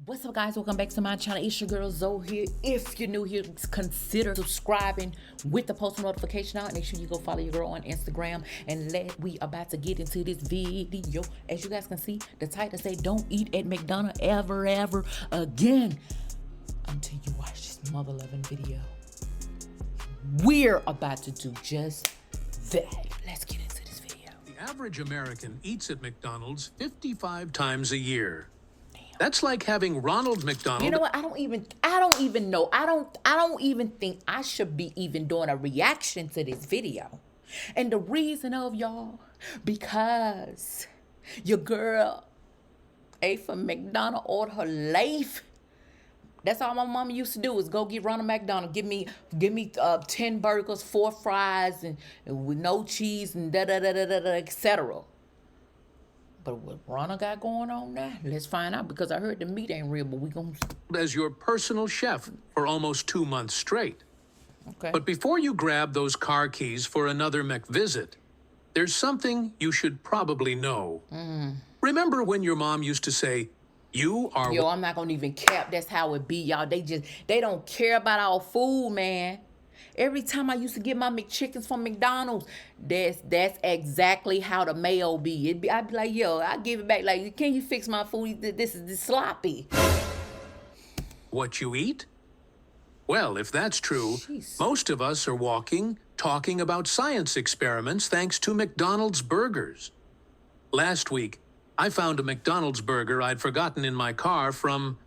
What's up, guys? Welcome back to my channel. It's your girl Zoe here. If you're new here, consider subscribing with the post notification on. Make sure you go follow your girl on Instagram. And we about to get into this video. As you guys can see, the title say don't eat at McDonald's ever again until you watch this mother loving video. We're about to do just that. Let's get into this video. The average American eats at McDonald's 55 times a year. That's like having Ronald McDonald. You know what? I don't even know. I don't even think I should be even doing a reaction to this video. And the reason of y'all, because your girl ate from McDonald's all her life. That's all my mama used to do is go get Ronald McDonald. Give me 10 burgers, 4 fries, and with no cheese and etc. But what Ronald got going on now? Let's find out, because I heard the meat ain't real, but we gonna... As your personal chef for almost 2 months straight. Okay. But before you grab those car keys for another McVisit, there's something you should probably know. Remember when your mom used to say, you are... Yo, I'm not gonna even cap. That's how it be, y'all. They don't care about our food, man. Every time I used to get my McChickens from McDonald's, that's exactly how the mayo be. I'd be like, yo, I give it back. Like, can you fix my food? This is sloppy. What you eat? Well, if that's true, Jeez. Most of us are talking about science experiments thanks to McDonald's burgers. Last week, I found a McDonald's burger I'd forgotten in my car from,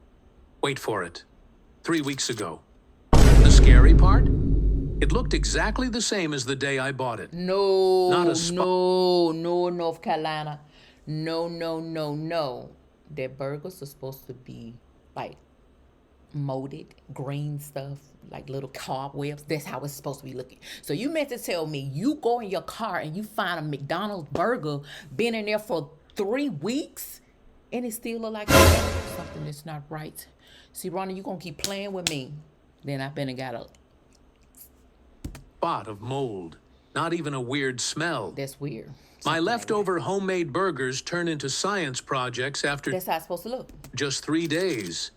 wait for it, 3 weeks ago. The scary part? It looked exactly the same as the day I bought it. No, Not no, North Carolina. No. Their burgers are supposed to be like molded green stuff, like little cobwebs. That's how it's supposed to be looking. So you meant to tell me you go in your car and you find a McDonald's burger been in there for 3 weeks and it still look like something that's not right. See, Ronnie, you gonna keep playing with me, then I better got a spot of mold. Not even a weird smell. That's weird. My leftover homemade burgers turn into science projects after That's how it's supposed to look. just 3 days.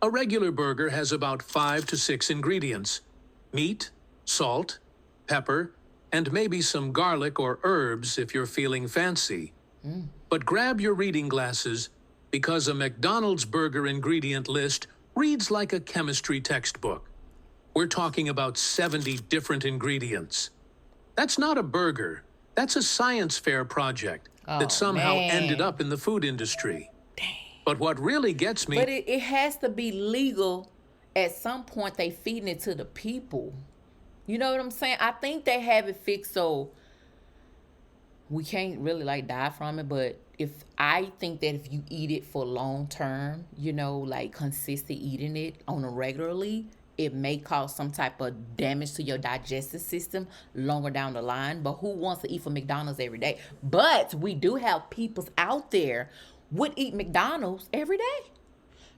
A regular burger has about 5 to 6 ingredients: meat, salt, pepper, and maybe some garlic or herbs if you're feeling fancy. But grab your reading glasses, because a McDonald's burger ingredient list reads like a chemistry textbook. We're talking about 70 different ingredients. That's not a burger. That's a science fair project that somehow ended up in the food industry. Dang. But what really gets me... But it has to be legal. At some point, they feeding it to the people. You know what I'm saying? I think they have it fixed so we can't really like die from it. But I think that if you eat it for long term, you know, like consistent eating it on a regularly, it may cause some type of damage to your digestive system longer down the line. But who wants to eat from McDonald's every day? But we do have people out there would eat McDonald's every day.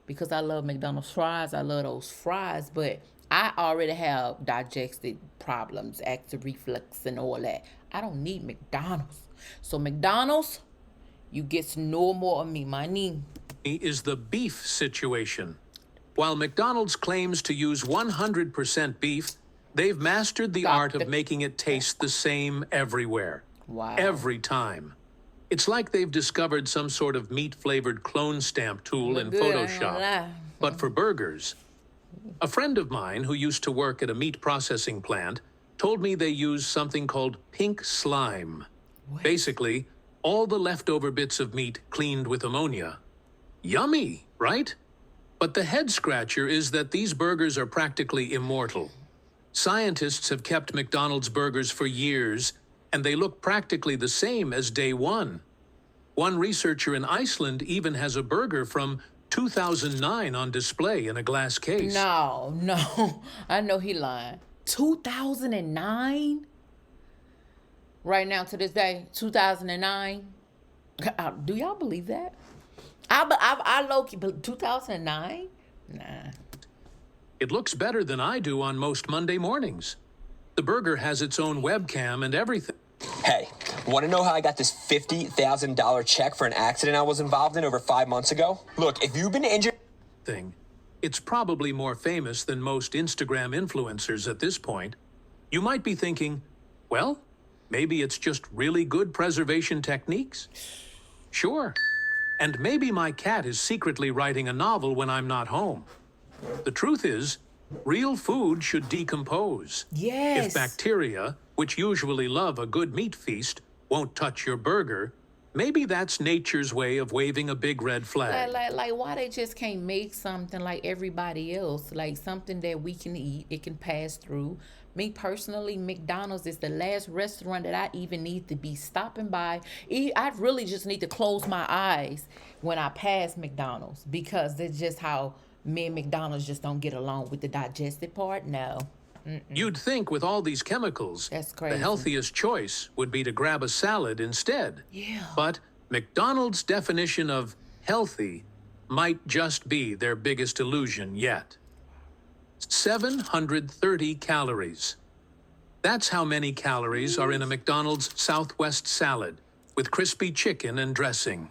Because I love McDonald's fries. I love those fries. But I already have digestive problems, acid reflux and all that. I don't need McDonald's. So McDonald's, you get to know more of me, my name. ...is the beef situation. While McDonald's claims to use 100% beef, they've mastered the art of making it taste the same everywhere. Wow. Every time. It's like they've discovered some sort of meat-flavored clone stamp tool in Photoshop. But for burgers. A friend of mine who used to work at a meat processing plant told me they use something called pink slime. What? Basically, all the leftover bits of meat cleaned with ammonia. Yummy, right? But the head-scratcher is that these burgers are practically immortal. Scientists have kept McDonald's burgers for years, and they look practically the same as day one. One researcher in Iceland even has a burger from 2009 on display in a glass case. No. I know he lying. 2009? Right now to this day, 2009? Do y'all believe that? I low-key, but 2009? Nah. It looks better than I do on most Monday mornings. The burger has its own webcam and everything. Hey, want to know how I got this $50,000 check for an accident I was involved in over 5 months ago? Look, if you've been injured... thing. It's probably more famous than most Instagram influencers at this point. You might be thinking, well, maybe it's just really good preservation techniques? Sure. And maybe my cat is secretly writing a novel when I'm not home. The truth is, real food should decompose. Yes. If bacteria, which usually love a good meat feast, won't touch your burger, maybe that's nature's way of waving a big red flag. Like why they just can't make something like everybody else, like something that we can eat, it can pass through. Me personally, McDonald's is the last restaurant that I even need to be stopping by. I really just need to close my eyes when I pass McDonald's, because it's just how me and McDonald's just don't get along with the digestive part. No. You'd think with all these chemicals, That's crazy. the healthiest choice would be to grab a salad instead. Yeah. But McDonald's definition of healthy might just be their biggest illusion yet. 730 calories. That's how many calories are in a McDonald's Southwest salad with crispy chicken and dressing.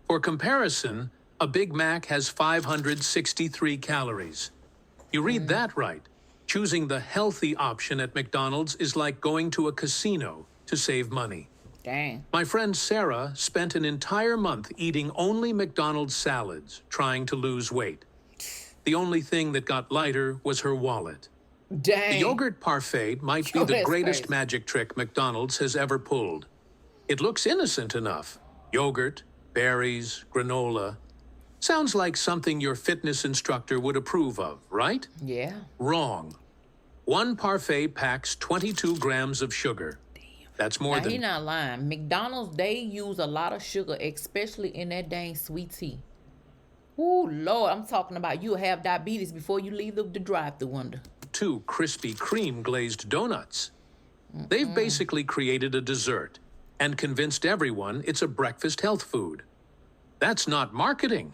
For comparison, a Big Mac has 563 calories. You read that right. Choosing the healthy option at McDonald's is like going to a casino to save money. Dang. My friend Sarah spent an entire month eating only McDonald's salads, trying to lose weight. The only thing that got lighter was her wallet. Dang. The yogurt parfait might be Yo, the that's greatest crazy. magic trick McDonald's has ever pulled. It looks innocent enough. Yogurt, berries, granola. Sounds like something your fitness instructor would approve of, right? Yeah. Wrong. One parfait packs 22 grams of sugar. That's more Now, he than not lying. McDonald's, they use a lot of sugar, especially in that dang sweet tea. Ooh, Lord, I'm talking about you'll have diabetes before you leave the drive-thru window. 2 Krispy Kreme glazed donuts. They've basically created a dessert and convinced everyone it's a breakfast health food. That's not marketing.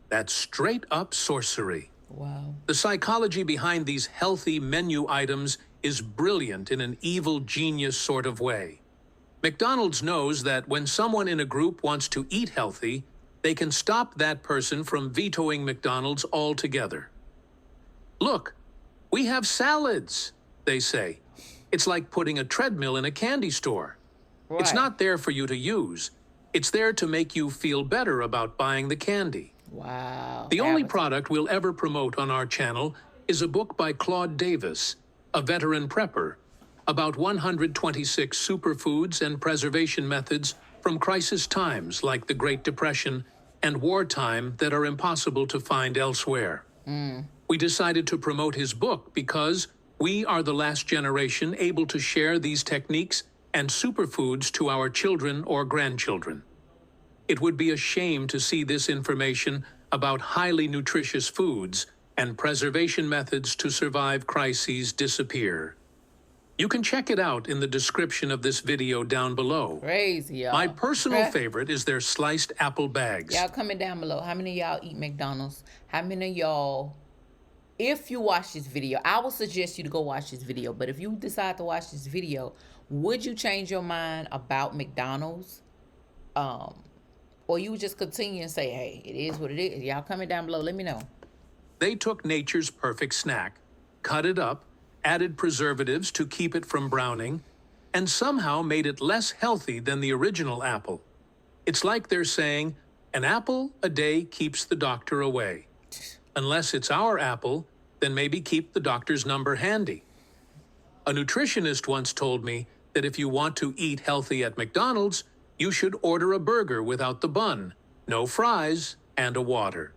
That's straight-up sorcery. Wow. The psychology behind these healthy menu items is brilliant in an evil genius sort of way. McDonald's knows that when someone in a group wants to eat healthy, they can stop that person from vetoing McDonald's altogether. Look, we have salads, they say. It's like putting a treadmill in a candy store. It's Right. not there for you to use. It's there to make you feel better about buying the candy. Wow. The only Appetite. product we'll ever promote on our channel is a book by Claude Davis, a veteran prepper, about 126 superfoods and preservation methods from crisis times like the Great Depression and wartime that are impossible to find elsewhere. We decided to promote his book because we are the last generation able to share these techniques and superfoods to our children or grandchildren. It would be a shame to see this information about highly nutritious foods and preservation methods to survive crises disappear. You can check it out in the description of this video down below. Crazy, y'all. My personal favorite is their sliced apple bags. Y'all comment down below. How many of y'all eat McDonald's? How many of y'all, if you watch this video, I would suggest you to go watch this video. But if you decide to watch this video, would you change your mind about McDonald's? Or you would just continue and say, hey, it is what it is. Y'all comment down below. Let me know. They took nature's perfect snack, cut it up, added preservatives to keep it from browning, and somehow made it less healthy than the original apple. It's like they're saying, an apple a day keeps the doctor away. Unless it's our apple, then maybe keep the doctor's number handy. A nutritionist once told me that if you want to eat healthy at McDonald's, you should order a burger without the bun, no fries, and a water.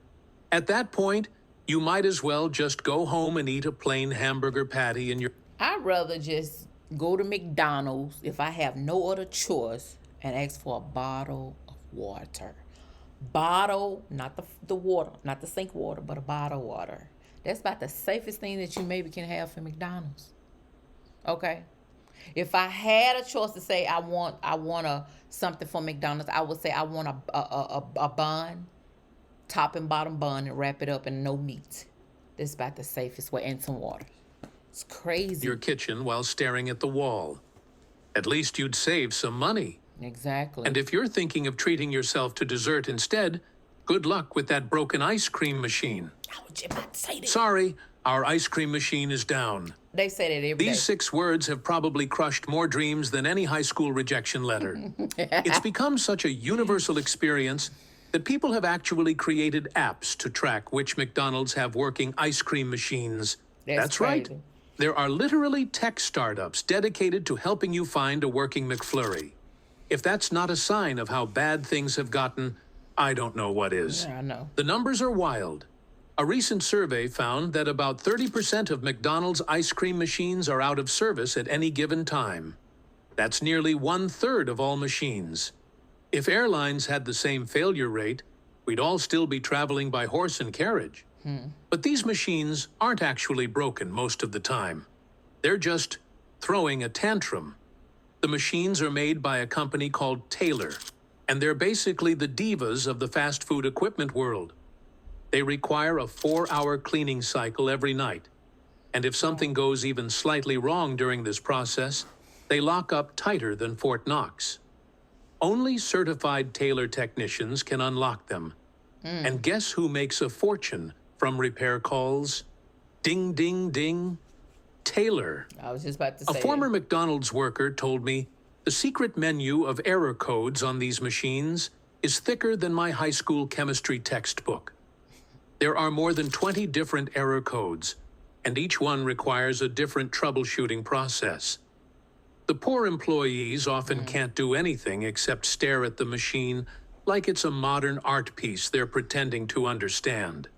At that point, you might as well just go home and eat a plain hamburger patty in your... I'd rather just go to McDonald's if I have no other choice and ask for a bottle of water. Bottle, not the water, not the sink water, but a bottle of water. That's about the safest thing that you maybe can have for McDonald's. Okay? If I had a choice to say I want something from McDonald's, I would say I want a bun, top and bottom bun, and wrap it up in no meat. That's about the safest way, and some water. It's crazy. your kitchen while staring at the wall. At least you'd save some money. Exactly. And if you're thinking of treating yourself to dessert instead, good luck with that broken ice cream machine. was just about to say that. Sorry, our ice cream machine is down. They say that every day. These 6 words have probably crushed more dreams than any high school rejection letter. It's become such a universal experience that people have actually created apps to track which McDonald's have working ice cream machines. That's right. crazy. There are literally tech startups dedicated to helping you find a working McFlurry. If that's not a sign of how bad things have gotten, I don't know what is. Yeah, I know. The numbers are wild. A recent survey found that about 30% of McDonald's ice cream machines are out of service at any given time. That's nearly 1/3 of all machines. If airlines had the same failure rate, we'd all still be traveling by horse and carriage. But these machines aren't actually broken most of the time. They're just throwing a tantrum. The machines are made by a company called Taylor, and they're basically the divas of the fast food equipment world. They require a 4-hour cleaning cycle every night. And if something goes even slightly wrong during this process, they lock up tighter than Fort Knox. Only certified Taylor technicians can unlock them. And guess who makes a fortune from repair calls? Ding, ding, ding. Taylor. I was just about to A say former McDonald's worker told me the secret menu of error codes on these machines is thicker than my high school chemistry textbook. There are more than 20 different error codes, and each one requires a different troubleshooting process. The poor employees often can't do anything except stare at the machine like it's a modern art piece they're pretending to understand.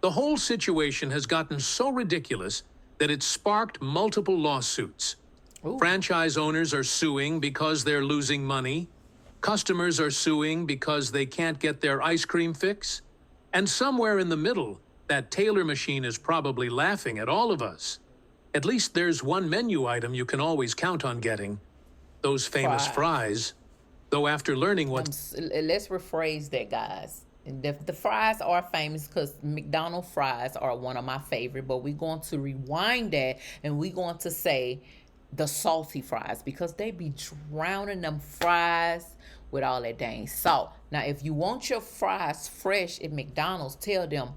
The whole situation has gotten so ridiculous that it's sparked multiple lawsuits. Ooh. Franchise owners are suing because they're losing money. Customers are suing because they can't get their ice cream fix. And somewhere in the middle, that Taylor machine is probably laughing at all of us. At least there's one menu item you can always count on getting. Those famous fries. Though after learning what... Let's rephrase that, guys. The fries are famous because McDonald's fries are one of my favorite, but we're going to rewind that and we're going to say the salty fries because they be drowning them fries with all that dang salt. Now, if you want your fries fresh at McDonald's, tell them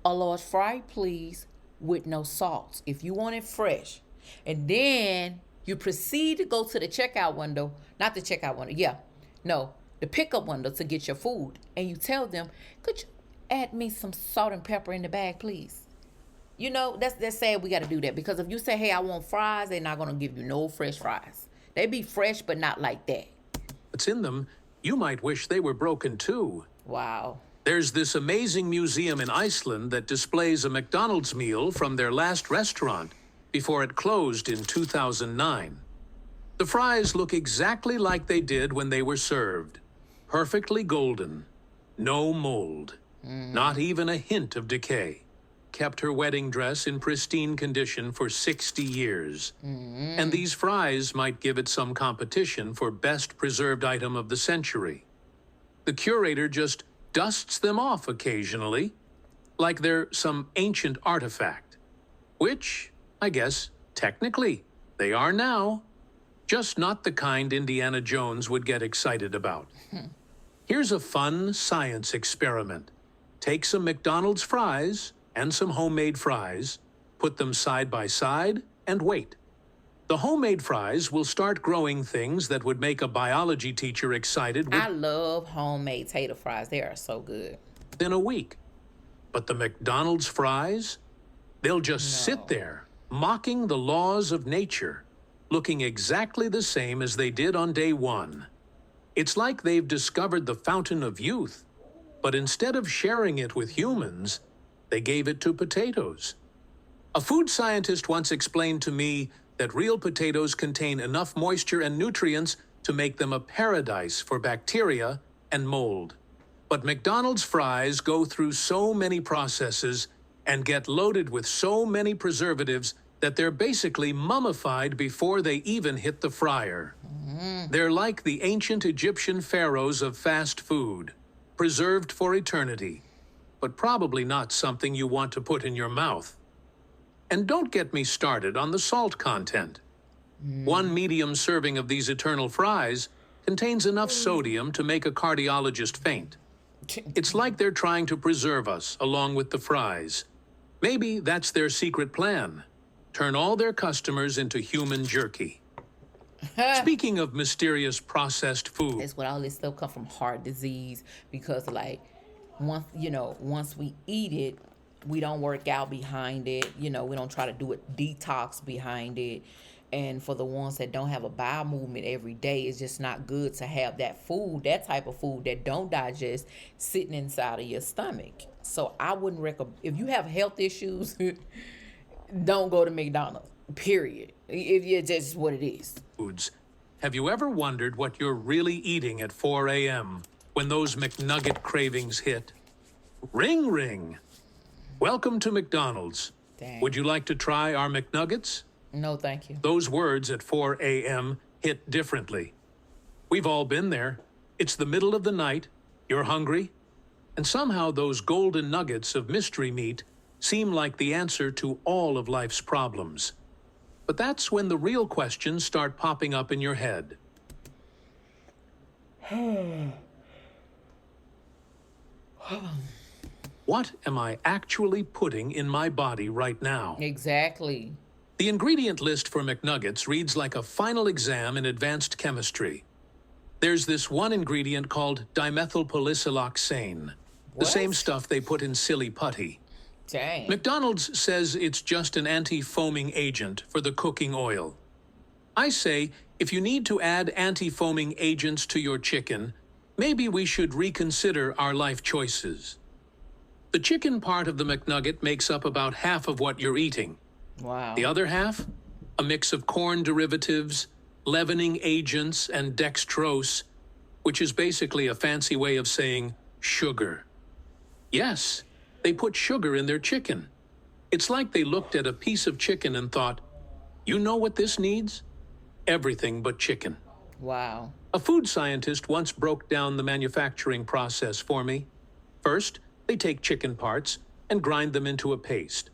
a large fry, please, with no salt. If you want it fresh. And then you proceed to go to the checkout window, not the checkout window, the pickup window to get your food. And you tell them, could you add me some salt and pepper in the bag, please? You know, that's sad we got to do that. Because if you say, hey, I want fries, they're not going to give you no fresh fries. They be fresh, but not like that. What's in them, you might wish they were broken too. Wow. There's this amazing museum in Iceland that displays a McDonald's meal from their last restaurant before it closed in 2009. The fries look exactly like they did when they were served. Perfectly golden. No mold. Not even a hint of decay. Kept her wedding dress in pristine condition for 60 years. And these fries might give it some competition for best preserved item of the century. The curator just dusts them off occasionally, like they're some ancient artifact. Which, I guess, technically, they are now. Just not the kind Indiana Jones would get excited about. Here's a fun science experiment. Take some McDonald's fries and some homemade fries, put them side by side, and wait. The homemade fries will start growing things that would make a biology teacher excited I love homemade tater fries. They are so good. within a week. But the McDonald's fries, they'll just sit there, mocking the laws of nature, looking exactly the same as they did on day one. It's like they've discovered the fountain of youth, but instead of sharing it with humans, they gave it to potatoes. A food scientist once explained to me that real potatoes contain enough moisture and nutrients to make them a paradise for bacteria and mold. But McDonald's fries go through so many processes and get loaded with so many preservatives that they're basically mummified before they even hit the fryer. They're like the ancient Egyptian pharaohs of fast food, preserved for eternity, but probably not something you want to put in your mouth. And don't get me started on the salt content. One medium serving of these eternal fries contains enough sodium to make a cardiologist faint. It's like they're trying to preserve us along with the fries. Maybe that's their secret plan. Turn all their customers into human jerky. Speaking of mysterious processed food, That's what all this stuff come from, heart disease, because like once we eat it, we don't work out behind it. We don't try to do it detox behind it. And for the ones that don't have a bowel movement every day, it's just not good to have that food, that type of food that don't digest, sitting inside of your stomach. So I wouldn't recommend, if you have health issues, don't go to McDonald's. Period. If it's just what it is. foods. Have you ever wondered what you're really eating at 4 a.m. when those McNugget cravings hit? Ring, ring. Welcome to McDonald's. Dang. Would you like to try our McNuggets? No, thank you. Those words at 4 a.m. hit differently. We've all been there. It's the middle of the night, you're hungry, and somehow those golden nuggets of mystery meat seem like the answer to all of life's problems. But that's when the real questions start popping up in your head. What am I actually putting in my body right now? Exactly. The ingredient list for McNuggets reads like a final exam in advanced chemistry. There's this one ingredient called dimethylpolysiloxane, the same stuff they put in silly putty. Dang. McDonald's says it's just an anti-foaming agent for the cooking oil. I say, if you need to add anti-foaming agents to your chicken, maybe we should reconsider our life choices. The chicken part of the McNugget makes up about half of what you're eating. Wow. The other half, a mix of corn derivatives, leavening agents, and dextrose, which is basically a fancy way of saying sugar. Yes, they put sugar in their chicken. It's like they looked at a piece of chicken and thought, you know what this needs? Everything but chicken. Wow. A food scientist once broke down the manufacturing process for me. First, they take chicken parts and grind them into a paste.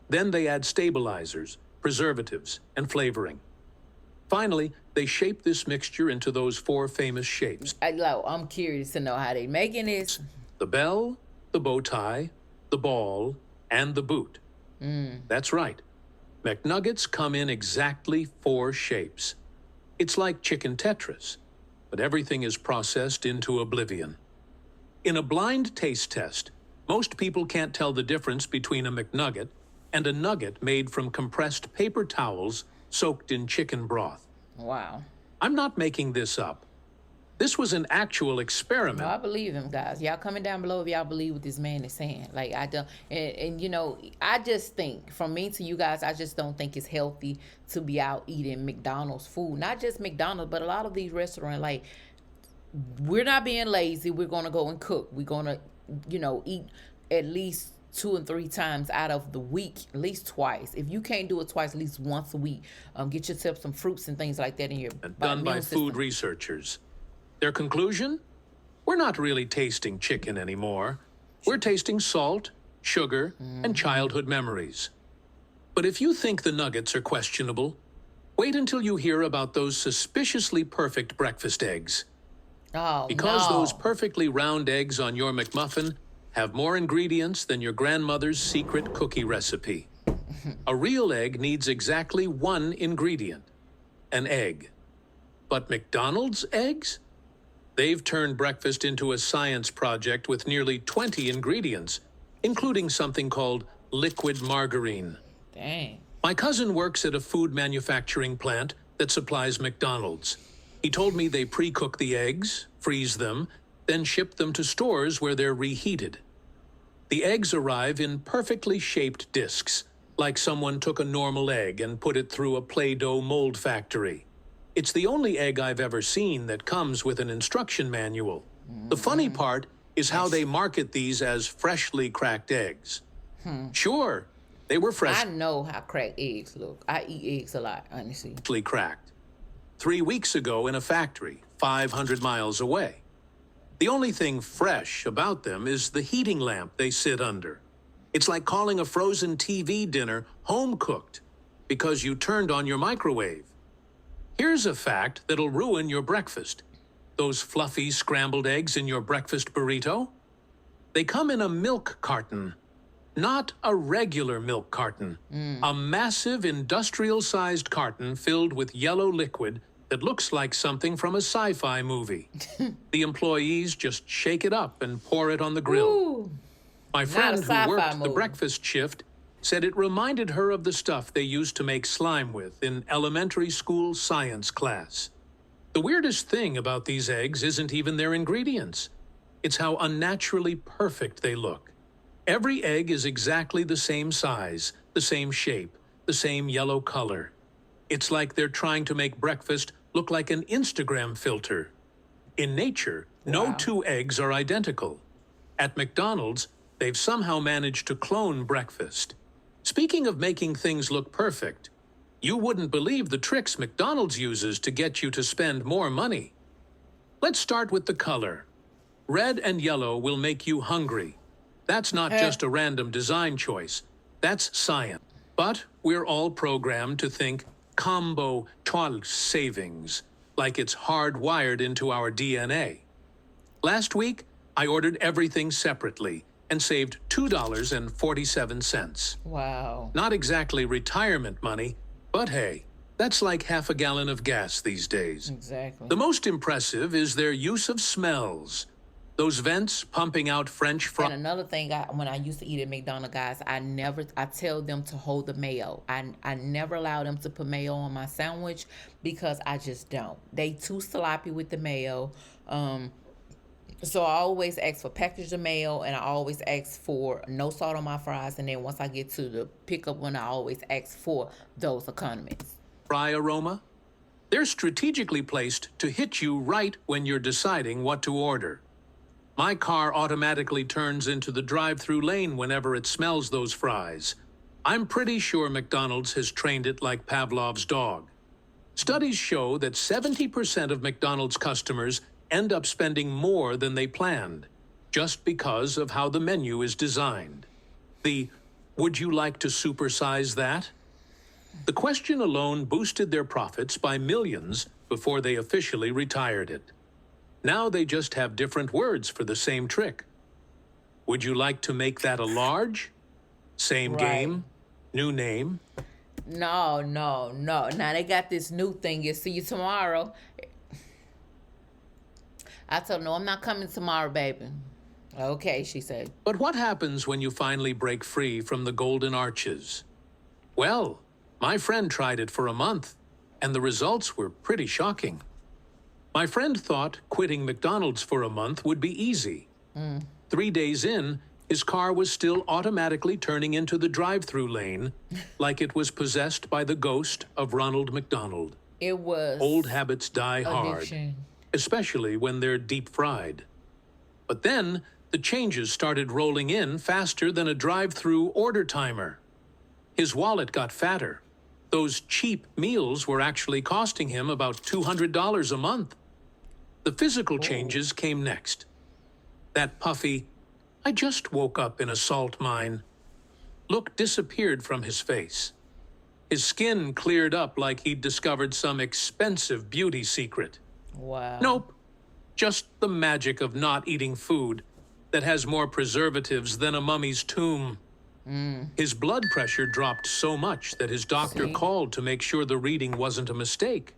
Then they add stabilizers, preservatives, and flavoring. Finally, they shape this mixture into those 4 famous shapes: I'm curious to know how they making this. the bell, the bow tie, the ball, and the boot. That's right. McNuggets come in exactly 4 shapes. It's like chicken Tetris, but everything is processed into oblivion. In a blind taste test, most people can't tell the difference between a McNugget and a nugget made from compressed paper towels soaked in chicken broth. Wow. I'm not making this up. This was an actual experiment. No, I believe him, guys. Y'all comment down below if y'all believe what this man is saying. Like, I don't, and I just think, from me to you guys, I just don't think it's healthy to be out eating McDonald's food. Not just McDonald's, but a lot of these restaurants, like, we're not being lazy. We're going to go and cook. We're going to, eat at least 2 and 3 times out of the week, at least twice. If you can't do it twice, at least once a week. Get yourself some fruits and things like that in your Done by immune food system. researchers. Their conclusion? We're not really tasting chicken anymore. We're tasting salt, sugar, and childhood memories. But if you think the nuggets are questionable, wait until you hear about those suspiciously perfect breakfast eggs. Oh, Because no. those perfectly round eggs on your McMuffin have more ingredients than your grandmother's secret cookie recipe. A real egg needs exactly 1 ingredient, an egg. But McDonald's eggs? They've turned breakfast into a science project with nearly 20 ingredients, including something called liquid margarine. Dang. My cousin works at a food manufacturing plant that supplies McDonald's. He told me they pre-cook the eggs, freeze them, then ship them to stores where they're reheated. The eggs arrive in perfectly shaped discs, like someone took a normal egg and put it through a Play-Doh mold factory. It's the only egg I've ever seen that comes with an instruction manual. The funny part is how they market these as freshly cracked eggs. Sure, they were I freshly know how cracked eggs look. I eat eggs a lot, honestly. cracked 3 weeks ago in a factory 500 miles away. The only thing fresh about them is the heating lamp they sit under. It's like calling a frozen TV dinner home-cooked because you turned on your microwave. Here's a fact that'll ruin your breakfast. Those fluffy scrambled eggs in your breakfast burrito? They come in a milk carton, not a regular milk carton. A massive industrial-sized carton filled with yellow liquid that looks like something from a sci-fi movie. The employees just shake it up and pour it on the grill. Ooh, My not a friend who sci-fi worked the movie. breakfast shift said it reminded her of the stuff they used to make slime with in elementary school science class. The weirdest thing about these eggs isn't even their ingredients. It's how unnaturally perfect they look. Every egg is exactly the same size, the same shape, the same yellow color. It's like they're trying to make breakfast look like an Instagram filter. In nature, no Wow. two eggs are identical. At McDonald's, they've somehow managed to clone breakfast. Speaking of making things look perfect, you wouldn't believe the tricks McDonald's uses to get you to spend more money. Let's start with the color. Red and yellow will make you hungry. That's not just a random design choice. That's science. But we're all programmed to think combo choice savings, like it's hardwired into our DNA. Last week, I ordered everything separately and saved $2.47. Wow. Not exactly retirement money, but hey, that's like half a gallon of gas these days. Exactly. The most impressive is their use of smells. Those vents pumping out French And fries. another thing, when I used to eat at McDonald's, guys, I tell them to hold the mayo. I never allow them to put mayo on my sandwich because I just don't. They too sloppy with the mayo. So I always ask for package of mayo, and I always ask for no salt on my fries. And then once I get to the pickup one, I always ask for those condiments. Fry aroma. They're strategically placed to hit you right when you're deciding what to order. My car automatically turns into the drive-through lane whenever it smells those fries. I'm pretty sure McDonald's has trained it like Pavlov's dog. Studies show that 70% of McDonald's customers end up spending more than they planned, just because of how the menu is designed. The, would you like to supersize that? The question alone boosted their profits by millions before they officially retired it. Now they just have different words for the same trick. Would you like to make that a large? Same Right. game, new name. No. Now they got this new thing. You see you tomorrow. I told her, no, I'm not coming tomorrow, baby. Okay, she said. But what happens when you finally break free from the golden arches? Well, my friend tried it for a month, and the results were pretty shocking. My friend thought quitting McDonald's for a month would be easy. 3 days in, his car was still automatically turning into the drive-through lane like it was possessed by the ghost of Ronald McDonald. It was Old habits die hard, addiction. especially when they're deep-fried. But then, the changes started rolling in faster than a drive-through order timer. His wallet got fatter. Those cheap meals were actually costing him about $200 a month. The physical changes came next. That puffy, I just woke up in a salt mine, look disappeared from his face. His skin cleared up like he'd discovered some expensive beauty secret. Wow. Nope, just the magic of not eating food that has more preservatives than a mummy's tomb. His blood pressure dropped so much that his doctor See? called to make sure the reading wasn't a mistake.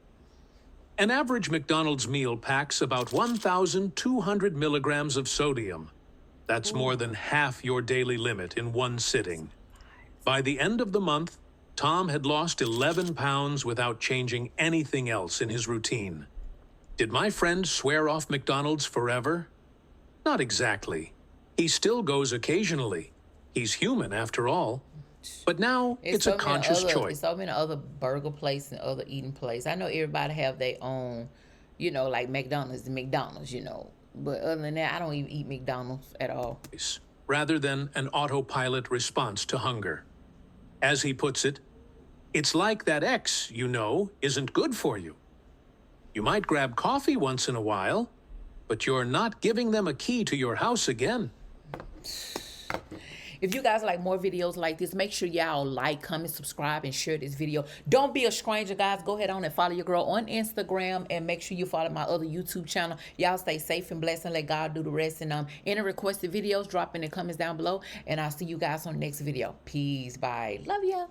An average McDonald's meal packs about 1,200 milligrams of sodium. That's more than half your daily limit in one sitting. By the end of the month, Tom had lost 11 pounds without changing anything else in his routine. Did my friend swear off McDonald's forever? Not exactly. He still goes occasionally. He's human after all. But now it's so a many conscious other, choice. It's so many other burger places and other eating places. I know everybody have their own, like McDonald's and McDonald's, But other than that, I don't even eat McDonald's at all. Rather than an autopilot response to hunger. As he puts it, it's like that ex isn't good for you. You might grab coffee once in a while, but you're not giving them a key to your house again. If you guys like more videos like this, make sure y'all like, comment, subscribe, and share this video. Don't be a stranger, guys. Go ahead on and follow your girl on Instagram, and make sure you follow my other YouTube channel. Y'all stay safe and blessed, and let God do the rest. And any requested videos, drop in the comments down below, and I'll see you guys on the next video. Peace. Bye. Love ya.